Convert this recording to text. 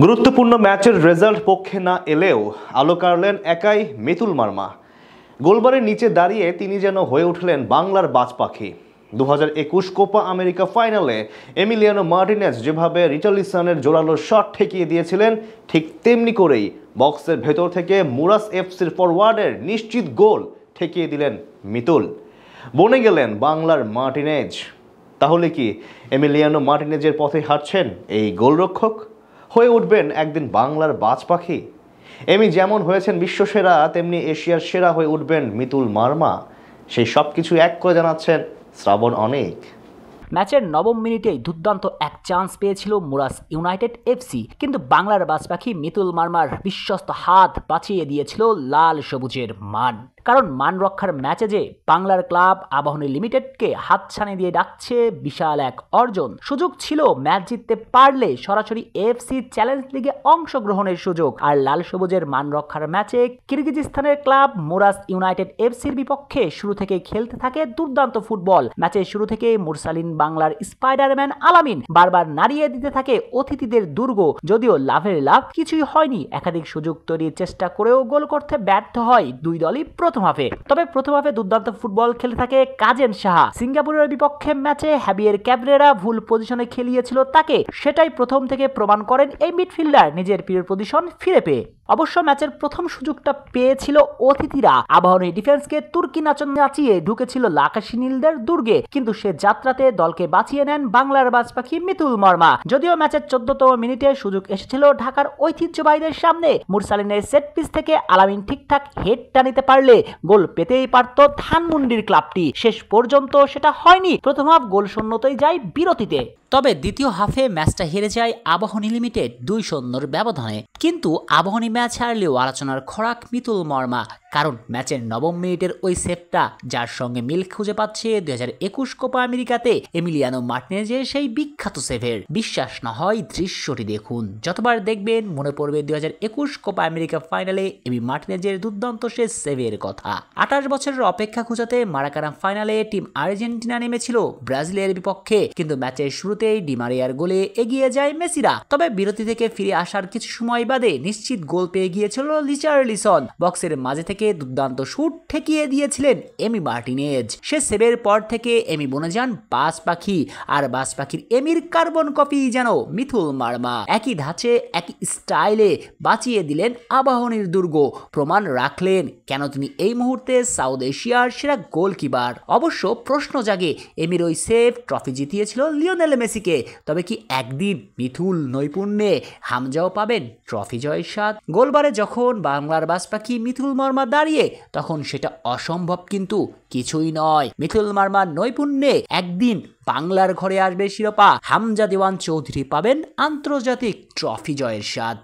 গুরুত্বপূর্ণ ম্যাচের রেজাল্ট পক্ষে না এলেও আলো কাড়লেন একাই মিতুল মার্মা। গোলবারের নিচে দাঁড়িয়ে তিনি যেন হয়ে উঠলেন বাংলার বাজ পাখি। 2021 কোপা আমেরিকা ফাইনালে এমিলিয়ানো মার্টিনেজ যেভাবে রিচার্লিসনের জোরালো শট ঠেকিয়ে দিয়েছিলেন, ঠিক তেমনি করেই বক্সের ভেতর থেকে মুরাস এফসির ফরওয়ার্ডের নিশ্চিত গোল ঠেকিয়ে দিলেন মিতুল। বনে গেলেন বাংলার মার্টিনেজ। তাহলে কি এমিলিয়ানো মার্টিনেজের পথে হাঁটছেন এই গোলরক্ষক? হয়ে উঠবেন একদিন বাংলার বাজ পাখি? এমি যেমন হয়েছেন বিশ্বসেরা, তেমনি এশিয়ার সেরা হয়ে উঠবেন মিতুল মার্মা। সেই সব কিছু এক করে জানাচ্ছেন শ্রাবণ অনেক। ম্যাচের নবম মিনিটেই দুর্দান্ত এক চান্স পেয়েছিল মুরাস ইউনাইটেড এফসি, কিন্তু বাংলার বাজপাখি মিতুল মার্মার বিশ্বস্ত হাত বাঁচিয়ে দিয়েছিল লাল সবুজের মান। কারণ মান রক্ষার ম্যাচে যে বাংলার ক্লাব আবাহনী লিমিটেডকে হাতছানি দিয়ে ডাকছে বিশাল এক অর্জন। সুযোগ ছিল ম্যাচ জিততে পারলে সরাসরি এফসি চ্যালেঞ্জ লিগে অংশগ্রহণের সুযোগ। আর লাল সবুজের মান রক্ষার ম্যাচে কিরগিজস্তানের ক্লাব মুরাস ইউনাইটেড এফসির বিপক্ষে শুরু থেকে খেলতে থাকে দুর্দান্ত ফুটবল। ম্যাচের শুরু থেকে মুরসালিন বাংলার স্পাইডারম্যান আলামিন বারবার নাড়িয়ে দিতে থাকে অতিথিদের দুর্গ। যদিও লাভের লাভ কিছুই হয়নি, একাধিক সুযোগ তৈরির চেষ্টা করেও গোল করতে ব্যর্থ হয় দুই দলই প্রথম হাফে। তবে প্রথম হাফে দুর্দান্ত ফুটবল খেলে থাকে কাজেন সাহা। সিঙ্গাপুরের বিপক্ষে ম্যাচে হ্যাবিয়ের ক্যাবরেরা ভুল পজিশনে খেলিয়েছিল তাকে, সেটাই প্রথম থেকে প্রমাণ করেন এই মিডফিল্ডার নিজের প্রিয় পজিশন ফিরে পেয়ে। অবশ্য ম্যাচের প্রথম সুযোগটা পেয়েছিল অতিথিরা। আবাহনী ডিফেন্সকে তুর্কি নাচিয়ে ঢুকেছিল লাকাশি নীলদের দুর্গে, কিন্তু সে যাত্রাতে দলকে বাঁচিয়ে নেন বাংলার বাজপাখি মিতুল মার্মা। যদিও ম্যাচের 14তম মিনিটে সুযোগ এসেছিল ঢাকার ঐতিহ্যবাহীদের সামনে। মুরসালিনের সেট পিস থেকে আলামিন ঠিকঠাক হেডটা নিতে পারলে গোল পেতেই পারত ধানমন্ডির ক্লাবটি। শেষ পর্যন্ত সেটা হয়নি। প্রথম হাফ গোল শূন্যতেই যায় বিরতিতে। তবে দ্বিতীয় হাফে ম্যাচটা হেরে যায় আবাহনী লিমিটেড 2-0 ব্যবধানে। কিন্তু আবাহনী ম্যাচ হারলেও আলোচনার খোরাক মিতুল মার্মা, কারণ ম্যাচের নবম মিনিটের ওই সেভটা যার সঙ্গে মিল খুঁজে পাচ্ছে 2021 কোপা আমেরিকাতে এমিলিয়ানো মার্টিনেজের সেই বিখ্যাত সেভের। বিশ্বাস না হয় দৃশ্যটি দেখুন, যতবার দেখবেন মনে পড়বে 2021 কোপা আমেরিকা ফাইনালে এমি মার্টিনেজের দুর্দান্ত সে সেভের কথা। 28 বছরের অপেক্ষা খুঁজাতে মারাকানা ফাইনালে টিম আর্জেন্টিনা নেমেছিল ব্রাজিলের বিপক্ষে, কিন্তু ম্যাচের শুরুতেই ডিমারিয়ার গোলে এগিয়ে যায় মেসিরা। তবে বিরতি থেকে ফিরে আসার কিছু সময় বাদে নিশ্চিত গোল পেয়ে গিয়েছিল রিচার্লিসন। বক্সের মাঝে থেকে দুর্দান্ত শুট ঠেকিয়ে দিয়েছিলেন এমি মার্টিনেজ। সে সেভের পর থেকে এমি বনে যান বাজ পাখি, আর বাজ পাখির এমির কার্বন কপি যেন মিতুল মার্মা। একই ধাঁচে একই স্টাইলে বাঁচিয়ে দিলেন আবাহনীর দুর্গ। প্রমাণ রাখলেন কেন তিনি এই মুহূর্তে সাউথ এশিয়ার সেরা গোলকিপার। অবশ্য প্রশ্ন জাগে, এমির ওই সেভ ট্রফি জিতিয়েছিল লিওনেল মেসিকে। তবে কি একদিন মিতুল নৈপুণ্যে হামজাও পাবেন ট্রফি জয়ের স্বাদ? গোলবারে যখন বাংলার বাজ পাখি মিতুল মার্মা দাঁড়িয়ে, তখন সেটা অসম্ভব কিন্তু কিছুই নয়। মিতুল মার্মার নৈপুণ্যে একদিন বাংলার ঘরে আসবে শিরোপা। হামজা দেওয়ান চৌধুরী পাবেন আন্তর্জাতিক ট্রফি জয়ের স্বাদ।